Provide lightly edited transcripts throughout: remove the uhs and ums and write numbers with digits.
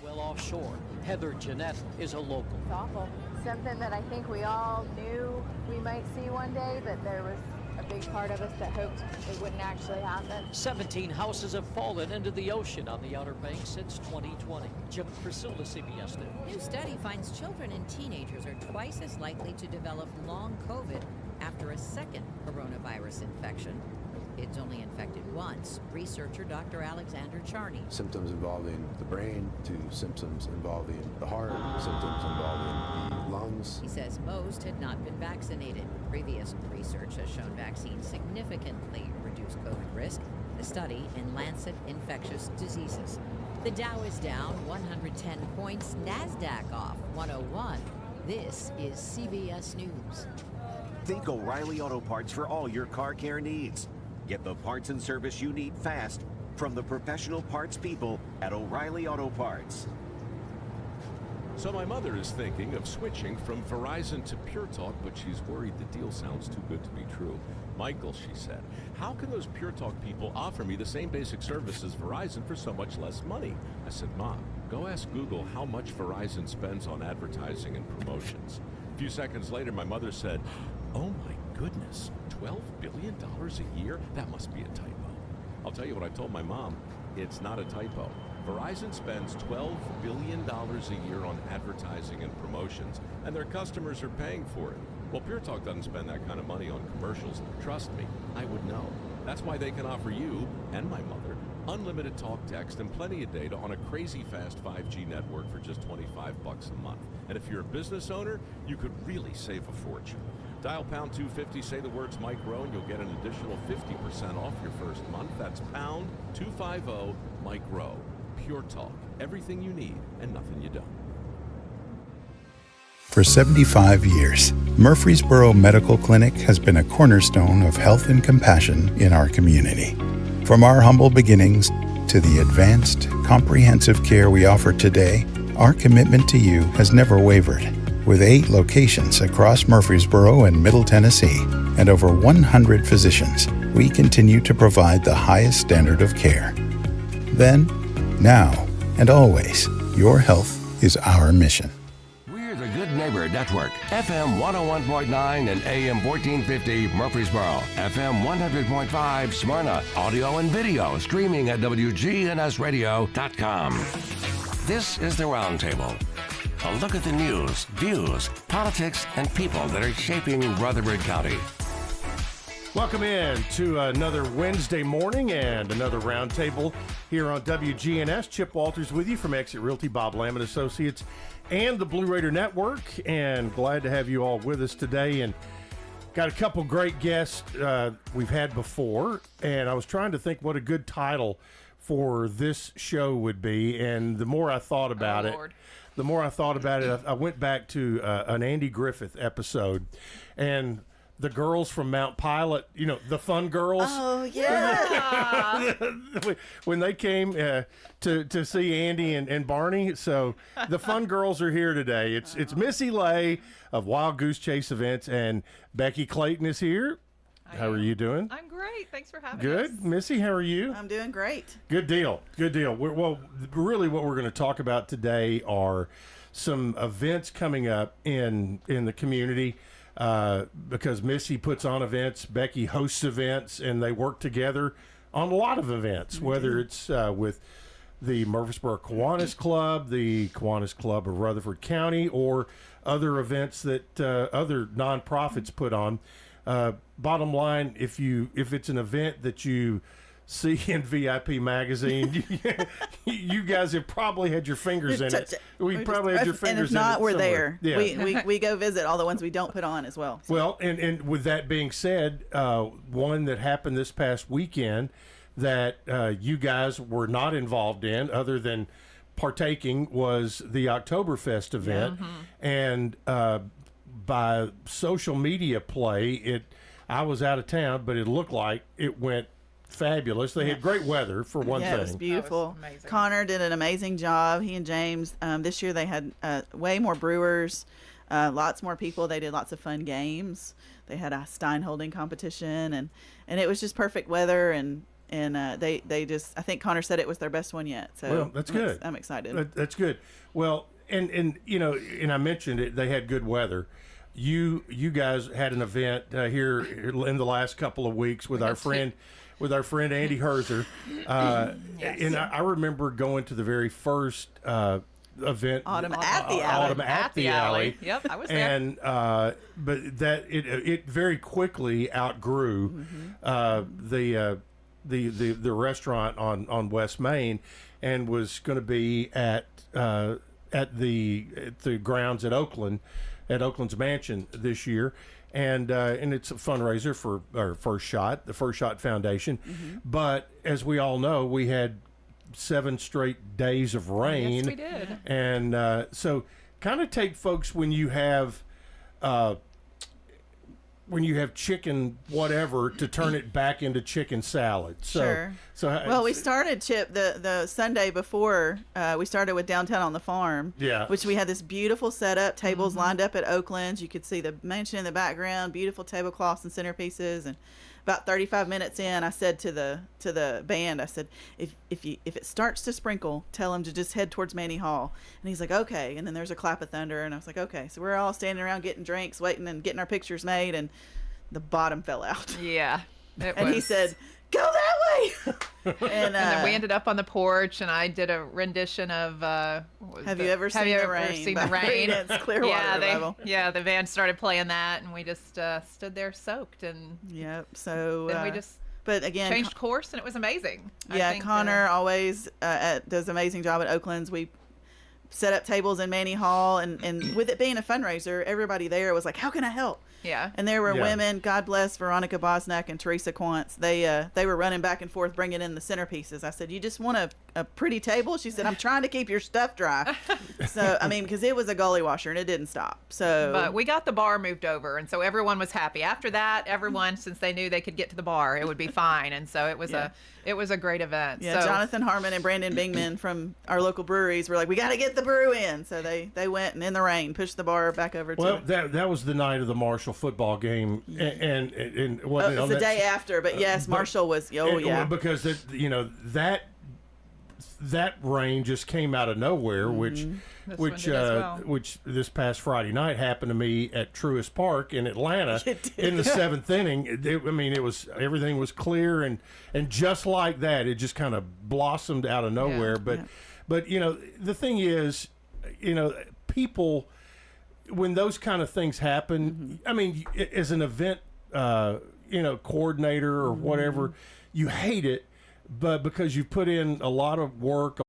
Well, offshore, Heather Jeanette is a local. It's awful. Something that I think we all knew we might see one day, but there was a big part of us that hoped it wouldn't actually happen. 17 houses have fallen into the ocean on the Outer Banks since 2020. Jim Priscilla, CBS News. New study finds children and teenagers are twice as likely to develop long COVID after a second coronavirus infection. Kids only infected once. Researcher Dr. Alexander Charney. Symptoms involving the brain to symptoms involving the heart, symptoms involving the lungs. He says most had not been vaccinated. Previous research has shown vaccines significantly reduce COVID risk. The study in Lancet Infectious Diseases. The Dow is down 110 points. NASDAQ off 101. This is CBS News. Think O'Reilly Auto Parts for all your car care needs. Get the parts and service you need fast from the professional parts people at O'Reilly Auto Parts. So my mother is thinking of switching from Verizon to Pure Talk, but she's worried the deal sounds too good to be true. Michael, she said, how can those Pure Talk people offer me the same basic service as Verizon for so much less money? I said, Mom, go ask Google how much Verizon spends on advertising and promotions. A few seconds later, my mother said, oh my goodness, $12 billion a year? That must be a typo. I'll tell you what I told my mom. It's not a typo. Verizon spends $12 billion a year on advertising and promotions, and their customers are paying for it. Well, Pure Talk doesn't spend that kind of money on commercials. Trust me, I would know. That's why they can offer you and my mother unlimited talk, text, and plenty of data on a crazy fast 5G network for just $25 a month. And if you're a business owner, you could really save a fortune. Dial pound 250, say the words Mike Rowe, and you'll get an additional 50% off your first month. That's pound 250 Mike Rowe. Pure Talk. Everything you need and nothing you don't. For 75 years, Murfreesboro Medical Clinic has been a cornerstone of health and compassion in our community. From our humble beginnings to the advanced, comprehensive care we offer today, our commitment to you has never wavered. With 8 locations across Murfreesboro and Middle Tennessee and over 100 physicians, we continue to provide the highest standard of care. Then, now, and always, your health is our mission. We're the Good Neighbor Network, FM 101.9 and AM 1450 Murfreesboro, FM 100.5 Smyrna, audio and video streaming at wgnsradio.com. This is the Roundtable. A look at the news, views, politics, and people that are shaping Rutherford County. Welcome in to another Wednesday morning and another Roundtable here on WGNS. Chip Walters with you from Exit Realty, Bob Lamb and Associates, and the Blue Raider Network. And glad to have you all with us today. And got a couple great guests we've had before. And I was trying to think what a good title for this show would be. And the more I thought about it, I went back to an Andy Griffith episode, and the girls from Mount Pilot, you know, the fun girls. Oh, yeah. When they came to see Andy and Barney. So the fun girls are here today. It's Missy Lay of Wild Goose Chase Events, and Becky Clayton is here. How are you doing? I'm great. Thanks for having us. Good. Missy, how are you? I'm doing great. Good deal. Good deal. Really what we're going to talk about today are some events coming up in the community because Missy puts on events, Becky hosts events, and they work together on a lot of events, whether it's with the Murfreesboro Kiwanis Club, the Kiwanis Club of Rutherford County, or other events that other nonprofits put on. Bottom line, if it's an event that you see in VIP magazine, you guys have probably had your fingers in it. We probably had your fingers in it. And if not, we're somewhere. there. Yeah. We go visit all the ones we don't put on as well. So. Well, and with that being said, one that happened this past weekend that you guys were not involved in, other than partaking, was the Oktoberfest event, and by social media play, I was out of town, but it looked like it went fabulous. They had great weather for one thing. It was beautiful. Connor did an amazing job. He and James. This year they had way more brewers, lots more people. They did lots of fun games. They had a Stein holding competition, and it was just perfect weather, and and they just, I think Connor said it was their best one yet. So well, that's good. I'm excited. That's good. Well, and you know, and I mentioned it. They had good weather. You guys had an event here in the last couple of weeks with our friend Andy Herzer, and I remember going to the very first event, Autumn at the Alley. Yep, I was there. And but that it very quickly outgrew the restaurant on West Main, and was going to be at the grounds at Oakland's Mansion this year. And it's a fundraiser for our the First Shot Foundation. But as we all know, we had 7 straight days of rain. Yes, we did. And so kind of take folks when you have chicken whatever to turn it back into chicken salad. So, Sure. Well, we started, Chip, the Sunday before. We started with Downtown on the Farm. Yeah. Which we had this beautiful setup, tables lined up at Oakland's. You could see the mansion in the background, beautiful tablecloths and centerpieces. And about 35 minutes in, I said to the band, I said, if it starts to sprinkle, tell them to just head towards Manny Hall. And he's like, okay. And then there's a clap of thunder, and I was like, okay. So we're all standing around getting drinks, waiting and getting our pictures made, and the bottom fell out. Yeah. He said, go that way. And then we ended up on the porch, and I did a rendition of Have you ever seen the rain? It's Clearwater Revival. Yeah, the band started playing that, and we just stood there soaked, and yep. So then we just but again changed course, and it was amazing. Yeah, I think, Connor always does an amazing job at Oakland's. We set up tables in Manny Hall, and with it being a fundraiser, everybody there was like, how can I help? Yeah. And there were women, God bless Veronica Bosnack and Teresa Quantz. They were running back and forth bringing in the centerpieces. I said, you just want a pretty table? She said, I'm trying to keep your stuff dry. So, I mean, because it was a gully washer and it didn't stop. So, but we got the bar moved over, and so everyone was happy. After that, everyone, since they knew they could get to the bar, it would be fine. And so it was a great event. Yeah, so, Jonathan Harmon and Brandon Bingman from our local breweries were like, we got to get the brew in. So they went, and in the rain, pushed the bar back over to Well, that was the night of the Marshall football game, and it was the day after, but yes, Marshall was, because that rain just came out of nowhere, which this past Friday night happened to me at Truist Park in Atlanta in the 7th inning. Everything was clear, and just like that, it just kind of blossomed out of nowhere. But the thing is, people, when those kind of things happen, I mean, as an event coordinator or whatever, you hate it, but because you put in a lot of work.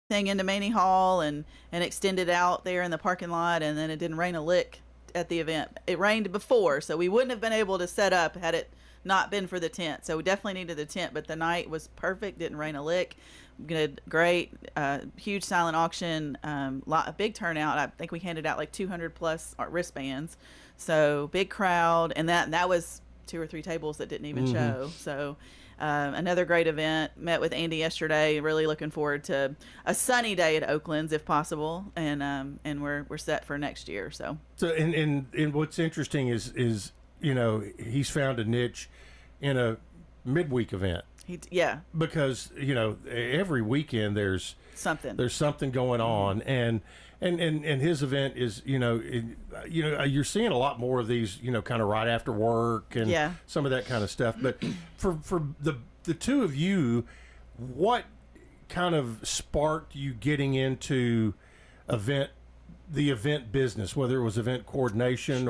thing into Maney Hall and extended out there in the parking lot, and then it didn't rain a lick at the event. It rained before, so we wouldn't have been able to set up had it not been for the tent. So we definitely needed the tent, but the night was perfect. Didn't rain a lick. Good, great, huge silent auction, a big turnout. I think we handed out like 200 plus wristbands. So big crowd, and that was 2 or 3 tables that didn't even show. So another great event. Met with Andy yesterday. Really looking forward to a sunny day at Oakland's if possible, and we're set for next year. So and what's interesting is he's found a niche in a midweek event. Because every weekend there's something going on, and his event is you're seeing a lot more of these kind of right after work and some of that kind of stuff. But for the two of you, what kind of sparked you getting into the event business, whether it was event coordination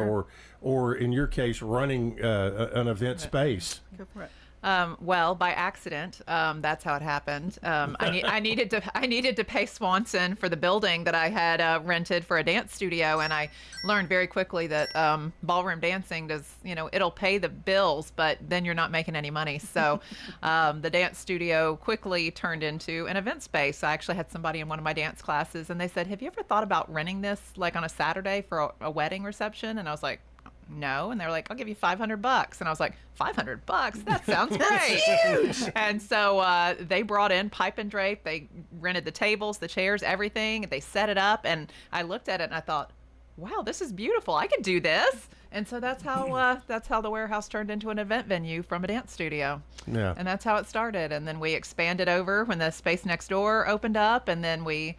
or in your case running an event space? Go for it. Well, by accident, that's how it happened. I needed to pay Swanson for the building that I had rented for a dance studio, and I learned very quickly that ballroom dancing it'll pay the bills, but then you're not making any money. So the dance studio quickly turned into an event space. I actually had somebody in one of my dance classes, and they said, "Have you ever thought about renting this like on a Saturday for a wedding reception?" And I was like, "No." And they're like, "I'll give you $500. And I was like, $500? That sounds great. Huge. And so they brought in pipe and drape. They rented the tables, the chairs, everything. They set it up. And I looked at it and I thought, wow, this is beautiful. I could do this. And so that's how the warehouse turned into an event venue from a dance studio. Yeah. And that's how it started. And then we expanded over when the space next door opened up. And then we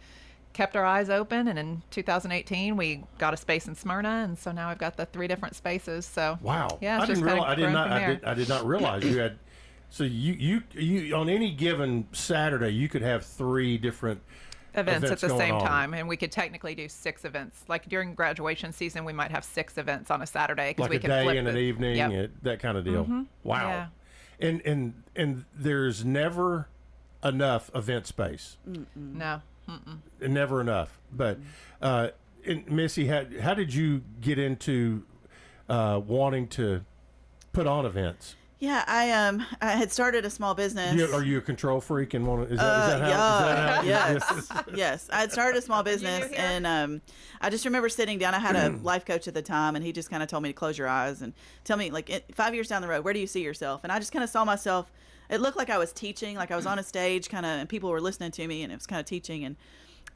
kept our eyes open, and in 2018 we got a space in Smyrna, and so now I've got the 3 different spaces. So wow, yeah, I did not realize you had. So you on any given Saturday you could have 3 different events at the same on. time, and we could technically do 6 events. Like during graduation season, we might have 6 events on a Saturday because like we a can day flip and an evening, that kind of deal. Mm-hmm. Wow, yeah. And there's never enough event space. No. Never enough. But and Missy, how did you get into wanting to put on events? Yeah, I had started a small business. Are you a control freak and want to? Is that how? Yes. I had started a small business, and I just remember sitting down. I had a life coach at the time, and he just kind of told me to close your eyes and tell me, like, 5 years down the road, where do you see yourself? And I just kind of saw myself. It looked like I was teaching, like I was on a stage, kind of, and people were listening to me, and it was kind of teaching. And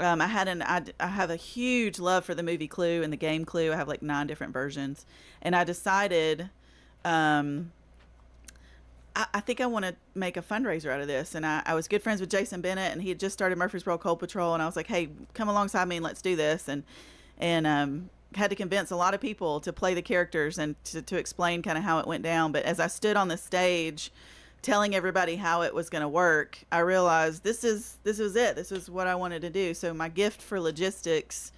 I have a huge love for the movie Clue and the game Clue. I have like 9 different versions, and I decided, I think I want to make a fundraiser out of this. And I was good friends with Jason Bennett, and he had just started Murfreesboro Cold Patrol, and I was like, hey, come alongside me and let's do this. And had to convince a lot of people to play the characters and to explain kind of how it went down. But as I stood on the stage telling everybody how it was going to work, I realized this was it. This was what I wanted to do. So my gift for logistics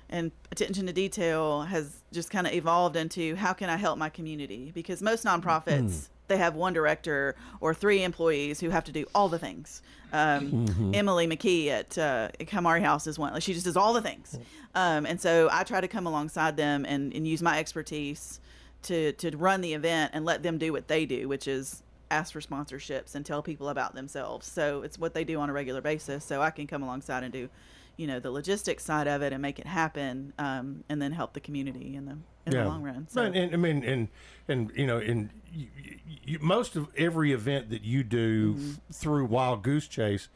and attention to detail has just kind of evolved into how can I help my community? Because most nonprofits, they have 1 director or 3 employees who have to do all the things. Emily McKee at Kamari House is one. Like, she just does all the things. And so I try to come alongside them and use my expertise to run the event and let them do what they do, which is ask for sponsorships and tell people about themselves. So it's what they do on a regular basis. So I can come alongside and do, the logistics side of it and make it happen, and then help the community in the long run. So. Most of every event that you do through Wild Goose Chase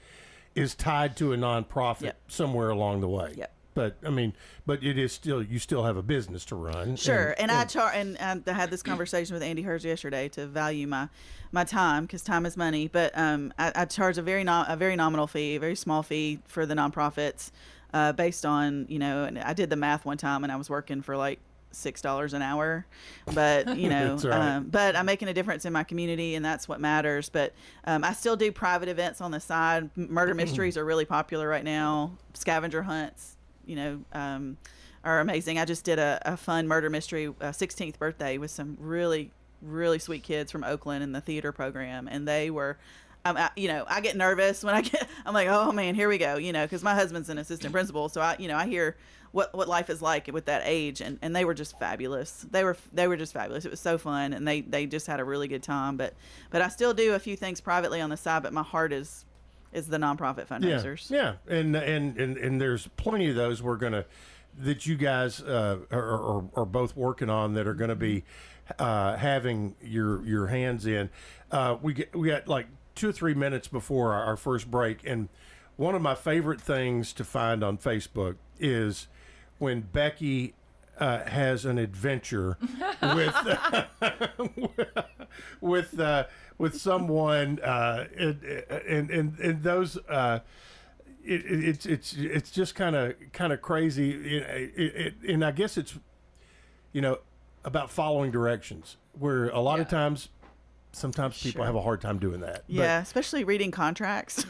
is tied to a nonprofit somewhere along the way. Yep. But it is still, you still have a business to run. Sure. And I had this conversation with Andy Hers yesterday to value my time, because time is money. But I charge a very nominal fee, a very small fee for the nonprofits, based on, and I did the math one time, and I was working for like $6 an hour, but That's right. But I'm making a difference in my community, and that's what matters. But I still do private events on the side. Murder mysteries are really popular right now. Scavenger hunts, are amazing. I just did a fun murder mystery 16th birthday with some really, really sweet kids from Oakland in the theater program, and they were. I get nervous when I'm like, oh man, here we go, because my husband's an assistant principal, so I hear what life is like with that age, and they were just fabulous. They were just fabulous. It was so fun, and they just had a really good time. But I still do a few things privately on the side, but my heart is the nonprofit fundraisers. Yeah. And there's plenty of those that you guys are both working on that are going to be having your hands in. We got like 2 or 3 minutes before our first break, and one of my favorite things to find on Facebook is when Becky has an adventure with someone, and those it's just kind of crazy, and I guess it's about following directions, where a lot of times sometimes people have a hard time doing that. Yeah, especially reading contracts.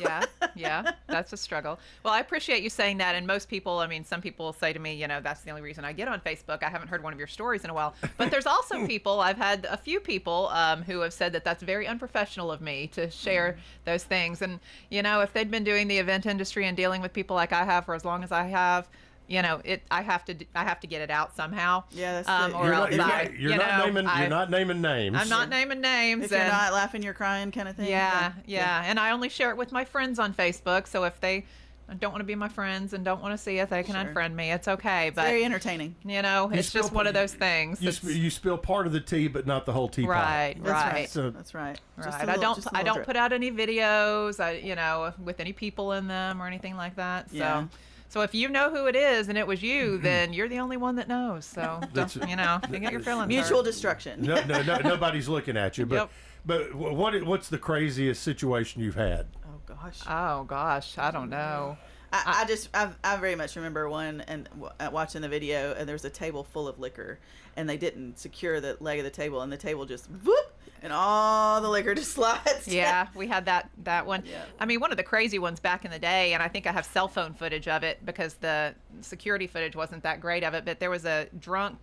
Yeah, that's a struggle. Well, I appreciate you saying that. And most people, I mean, some people say to me, you know, that's the only reason I get on Facebook. I haven't heard one of your stories in a while. But there's also people, I've had a few people who have said that that's very unprofessional of me to share those things. And, you know, if they'd been doing the event industry and dealing with people like I have for as long as I have, you know, I have to get it out somehow. Yeah, that's you're not naming names. I'm not naming names. If you're not laughing, you're crying, kind of thing. Yeah. And I only share it with my friends on Facebook. So if they don't want to be my friends and don't want to see it, they can unfriend me. It's okay. But very entertaining. You know, it's just one of those things. You spill part of the tea, but not the whole teapot. Right. That's right. I don't put out any videos, you know, with any people in them or anything like that. So if you know who it is and it was you, then you're the only one that knows. So, you know, you get your feelings mutual hurt. destruction. No, nobody's looking at you. But what's the craziest situation you've had? Oh gosh, I don't know. I very much remember one and watching the video, and there was a table full of liquor, and they didn't secure the leg of the table, and the table just whoop, and all the liquor just slides. Yeah, we had that one. Yeah. I mean, one of the crazy ones back in the day, and I think I have cell phone footage of it because the security footage wasn't that great of it, but there was a drunk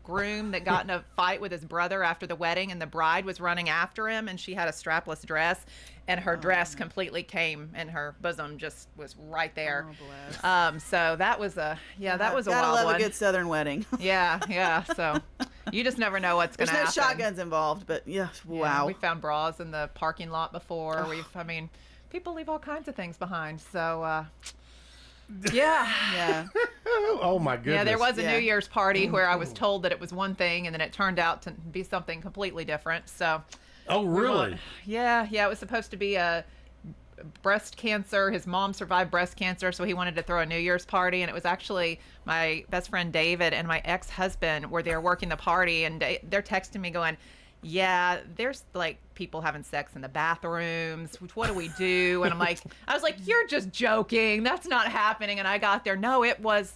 groom that got in a fight with his brother after the wedding, and the bride was running after him, and she had a strapless dress, and her dress completely came, and her bosom just was right there. Oh, bless. So that was a wild one. Gotta love a good Southern wedding. Yeah. So you just never know what's going to happen. There's no shotguns involved, but wow. Yeah, we found bras in the parking lot before. People leave all kinds of things behind. So, yeah. Oh my goodness. Yeah, there was a New Year's party where I was told that it was one thing, and then it turned out to be something completely different. So. Oh, really? Yeah. It was supposed to be a breast cancer. His mom survived breast cancer, so he wanted to throw a New Year's party, and it was actually my best friend David and my ex-husband were there working the party, and they're texting me going, yeah, there's like people having sex in the bathrooms. What do we do? And I was like, you're just joking. That's not happening. And I got there. No, it was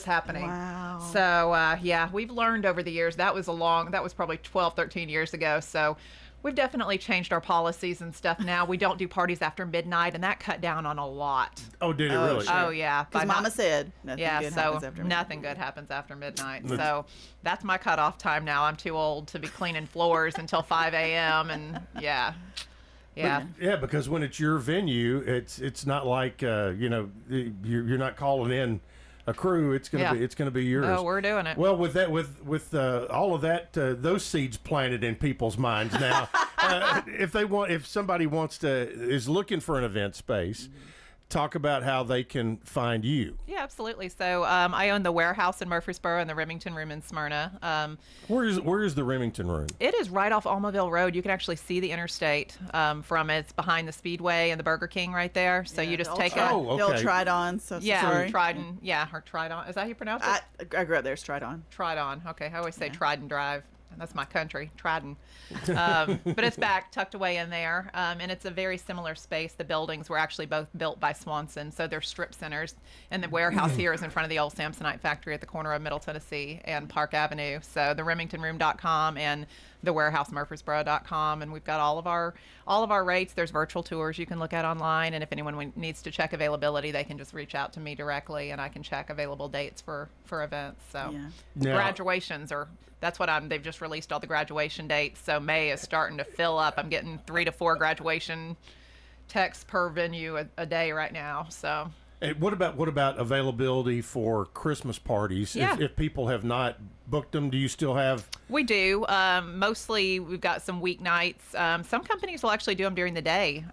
happening. Wow. So, we've learned over the years. That was probably 12, 13 years ago. So we've definitely changed our policies and stuff now. We don't do parties after midnight, and that cut down on a lot. Oh, did it really? Sure. Oh, yeah. Because Mama said nothing good happens after midnight. Nothing good happens after midnight. So that's my cutoff time now. I'm too old to be cleaning floors until 5 a.m. and yeah. Because when it's your venue, it's not like you're not calling in a crew. It's gonna be yours. Oh, we're doing it. Well, with all of that, those seeds planted in people's minds now. If somebody is looking for an event space, talk about how they can find you. Yeah, absolutely. So I own the Warehouse in Murfreesboro and the Remington Room in Smyrna. Where is the Remington Room? It is right off Almaville Road. You can actually see the interstate from it. It's behind the Speedway and the Burger King right there. So you just take the old Tridon. So sorry. Tridon. Yeah, or Tridon. Is that how you pronounce it? I grew up there. It's Tridon. Tridon. Okay, I always say Tridon Drive. That's my country, Tridon. But it's back, tucked away in there. And it's a very similar space. The buildings were actually both built by Swanson, so they're strip centers. And the warehouse here is in front of the old Samsonite factory at the corner of Middle Tennessee and Park Avenue. So the RemingtonRoom.com and the WarehouseMurfreesboro.com, and we've got all of our rates. There's virtual tours you can look at online, and if anyone needs to check availability, they can just reach out to me directly, and I can check available dates for events. So graduations that's what they've just released all the graduation dates. So May is starting to fill up. I'm getting 3 to 4 graduation texts per venue a day right now. So. And what about availability for Christmas parties? Yeah. If people have not booked them, do you still have? We do. Mostly we've got some weeknights. Some companies will actually do them during the day.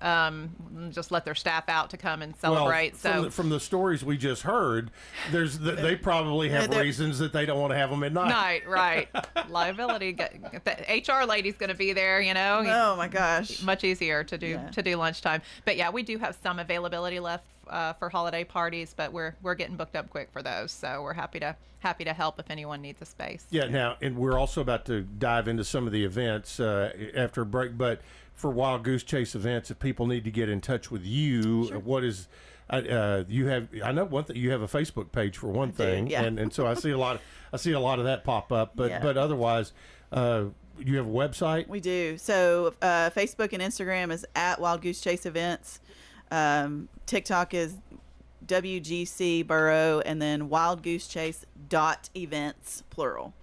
Just let their staff out to come and celebrate. Well, from the stories we just heard, they probably have reasons that they don't want to have them at night. Right. Liability. The HR lady's going to be there, Oh my gosh. Much easier to do lunchtime. But yeah, we do have some availability left for holiday parties, but we're getting booked up quick for those. So we're happy to help if anyone needs a space. Yeah. Now, and we're also about to dive into some of the events after a break. But for Wild Goose Chase events, if people need to get in touch with you, sure. what is you have? I know one thing. You have a Facebook page for one thing, yeah. and so I see a lot of that pop up. But otherwise, you have a website? We do. So Facebook and Instagram is at Wild Goose Chase Events. TikTok is WGC Borough, and then wildgoosechase.events, plural.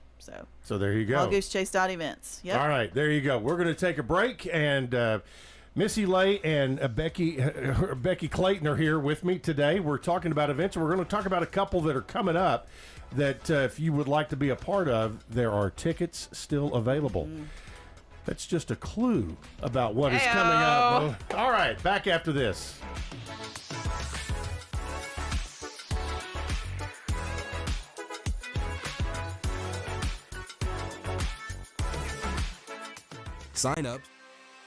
So there you go. Wildgoosechase.events. Yep. All right, there you go. We're going to take a break, and Missy Lay and Becky Clayton are here with me today. We're talking about events, and we're going to talk about a couple that are coming up that if you would like to be a part of, there are tickets still available. That's just a clue about what is coming up. All right, back after this. Sign up.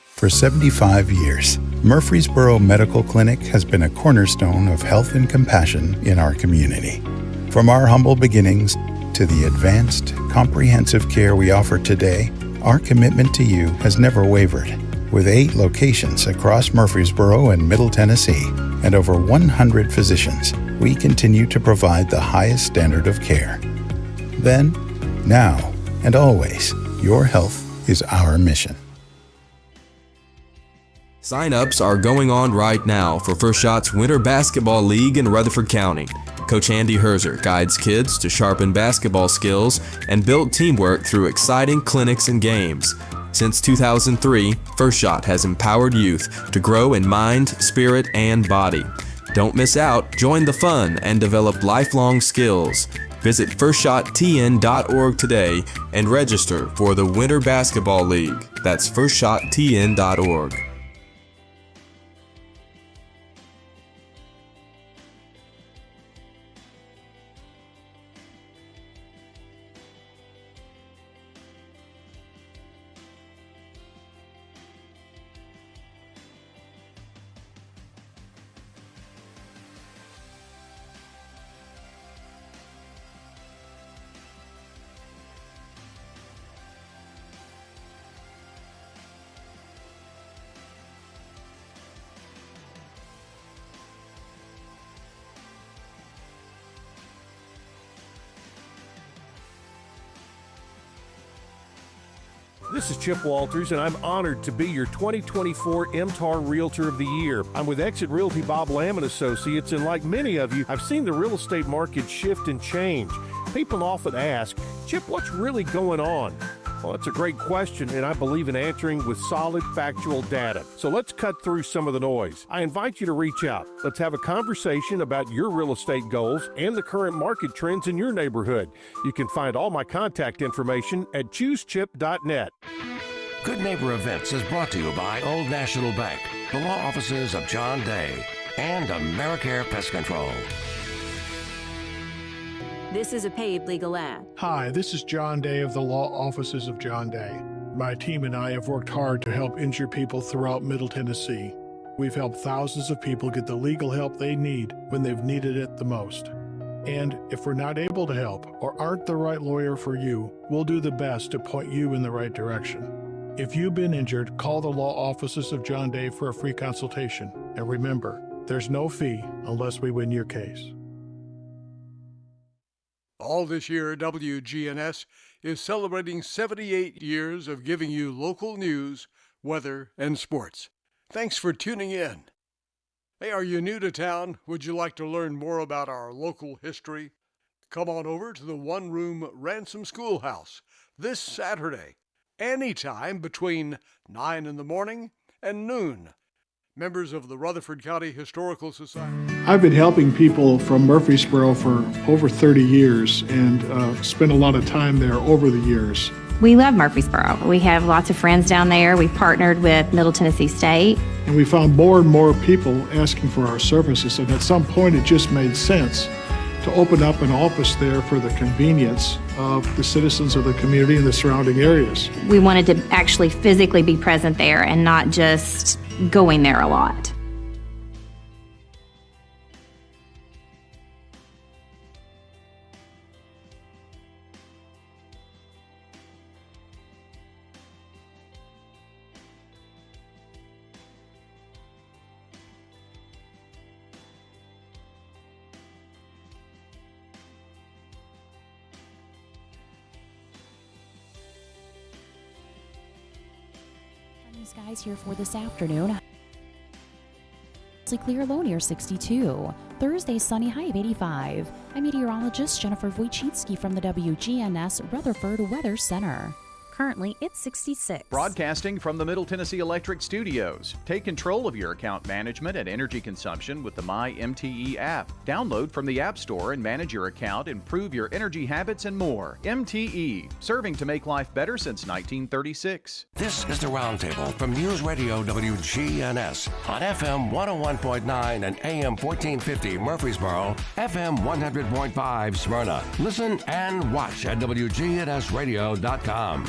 For 75 years, Murfreesboro Medical Clinic has been a cornerstone of health and compassion in our community. From our humble beginnings to the advanced, comprehensive care we offer today, our commitment to you has never wavered. With 8 locations across Murfreesboro and Middle Tennessee and over 100 physicians, we continue to provide the highest standard of care. Then, now, and always, your health is our mission. Sign-ups are going on right now for First Shot's Winter Basketball League in Rutherford County. Coach Andy Herzer guides kids to sharpen basketball skills and build teamwork through exciting clinics and games. Since 2003, First Shot has empowered youth to grow in mind, spirit, and body. Don't miss out. Join the fun and develop lifelong skills. Visit FirstShotTN.org today and register for the Winter Basketball League. That's FirstShotTN.org. This is Chip Walters, and I'm honored to be your 2024 MTAR Realtor of the Year. I'm with Exit Realty Bob Lamb & Associates, and like many of you, I've seen the real estate market shift and change. People often ask, Chip, what's really going on? Well, that's a great question, and I believe in answering with solid, factual data. So let's cut through some of the noise. I invite you to reach out. Let's have a conversation about your real estate goals and the current market trends in your neighborhood. You can find all my contact information at choosechip.net. Good Neighbor Events is brought to you by Old National Bank, the law offices of John Day, and AmeriCare Pest Control. This is a paid legal ad. Hi, this is John Day of the Law Offices of John Day. My team and I have worked hard to help injured people throughout Middle Tennessee. We've helped thousands of people get the legal help they need when they've needed it the most. And if we're not able to help or aren't the right lawyer for you, we'll do the best to point you in the right direction. If you've been injured, call the Law Offices of John Day for a free consultation. And remember, there's no fee unless we win your case. All this year, WGNS is celebrating 78 years of giving you local news, weather, and sports. Thanks for tuning in. Hey, are you new to town? Would you like to learn more about our local history? Come on over to the one-room Ransom Schoolhouse this Saturday, anytime between 9 in the morning and noon. Members of the Rutherford County Historical Society. I've been helping people from Murfreesboro for over 30 years and spent a lot of time there over the years. We love Murfreesboro. We have lots of friends down there. We've partnered with Middle Tennessee State. And we found more and more people asking for our services, and at some point it just made sense to open up an office there for the convenience of the citizens of the community and the surrounding areas. We wanted to actually physically be present there and not just going there a lot. Skies here for this afternoon. Mostly clear, low near 62. Thursday, sunny, high of 85. I'm meteorologist Jennifer Wojcicki from the WGNS Rutherford Weather Center. Currently, it's 66. Broadcasting from the Middle Tennessee Electric Studios. Take control of your account management and energy consumption with the MyMTE app. Download from the App Store and manage your account, improve your energy habits, and more. MTE, serving to make life better since 1936. This is the Roundtable from News Radio WGNS on FM 101.9 and AM 1450 Murfreesboro, FM 100.5 Smyrna. Listen and watch at wgnsradio.com.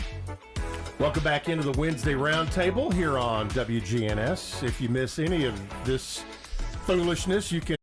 Welcome back into the Wednesday Roundtable here on WGNS. If you miss any of this foolishness, you can